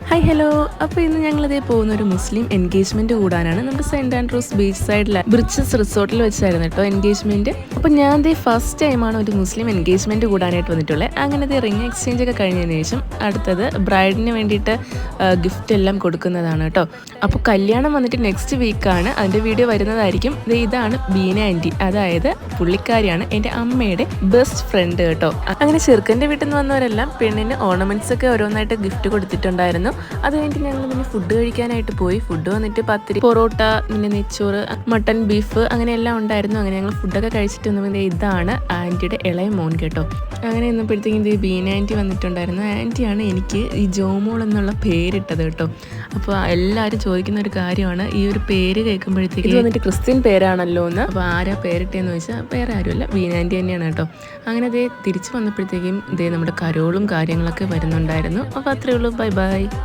Hi hello. അപ്പോൾ ഇന്ന് ഞങ്ങളിതേ പോകുന്ന ഒരു മുസ്ലിം എൻഗേജ്മെൻറ്റ് കൂടാനാണ്. നമ്മുടെ സെൻറ്റ് ആൻഡ്രൂസ് ബീച്ച് സൈഡിലെ ബ്രിഡ്ജസ് റിസോർട്ടിൽ വെച്ചായിരുന്നു കേട്ടോ എൻഗേജ്മെൻറ്റ്. അപ്പോൾ ഞാൻ ദേ ഫസ്റ്റ് ടൈമാണ് ഒരു മുസ്ലിം എൻഗേജ്മെൻറ്റ് കൂടാനായിട്ട് വന്നിട്ടുള്ളത്. അങ്ങനത്തെ റിംഗ് എക്സ്ചേഞ്ച് ഒക്കെ കഴിഞ്ഞതിന് ശേഷം അടുത്തത് ബ്രൈഡിന് വേണ്ടിയിട്ട് ഗിഫ്റ്റ് എല്ലാം കൊടുക്കുന്നതാണ് കേട്ടോ. അപ്പോൾ കല്യാണം വന്നിട്ട് നെക്സ്റ്റ് വീക്കാണ്. അതിൻ്റെ വീഡിയോ വരുന്നതായിരിക്കും. ഇതാണ് ബീന ആൻറ്റി, അതായത് പുള്ളിക്കാരിയാണ് എൻ്റെ അമ്മയുടെ ബെസ്റ്റ് ഫ്രണ്ട് കേട്ടോ. അങ്ങനെ ചെറുക്കൻ്റെ വീട്ടിൽ നിന്ന് വന്നവരെല്ലാം പെണ്ണിന് ഓർണമെൻറ്റ്സ് ഒക്കെ ഓരോന്നായിട്ട് ഗിഫ്റ്റ് കൊടുത്തിട്ടുണ്ടായിരുന്നു. അത് കഴിഞ്ഞിട്ട് ഞങ്ങൾ പിന്നെ ഫുഡ് കഴിക്കാനായിട്ട് പോയി. ഫുഡ് വന്നിട്ട് പത്തിരി, പൊറോട്ട, പിന്നെ നെച്ചോറ്, മട്ടൻ, ബീഫ് അങ്ങനെയെല്ലാം ഉണ്ടായിരുന്നു. അങ്ങനെ ഞങ്ങൾ ഫുഡൊക്കെ കഴിച്ചിട്ട് വന്നപ്പോൾ ഇതാണ് ആൻറ്റിയുടെ ഇളയ മോൻ കേട്ടോ. അങ്ങനെ ഇന്നപ്പോഴത്തേക്കും ഇത് ബീന ആൻറ്റി വന്നിട്ടുണ്ടായിരുന്നു. ആൻറ്റിയാണ് എനിക്ക് ഈ ജോമോൾ എന്നുള്ള പേരിട്ടത് കേട്ടോ. അപ്പോൾ എല്ലാവരും ചോദിക്കുന്ന ഒരു കാര്യമാണ് ഈ ഒരു പേര് കേൾക്കുമ്പോഴത്തേക്ക് ഇത് വന്നിട്ട് ക്രിസ്ത്യൻ പേരാണല്ലോ എന്ന്. അപ്പോൾ ആരാ പേരിട്ടേന്ന് ചോദിച്ചാൽ വേറെ ആരുമല്ല, ബീന ആൻറ്റി തന്നെയാണ് കേട്ടോ. അങ്ങനെ തിരിച്ച് വന്നപ്പോഴത്തേക്കും നമ്മുടെ കരോളും കാര്യങ്ങളൊക്കെ വരുന്നുണ്ടായിരുന്നു. അപ്പോൾ അത്രയേ ഉള്ളൂ. Bye bye.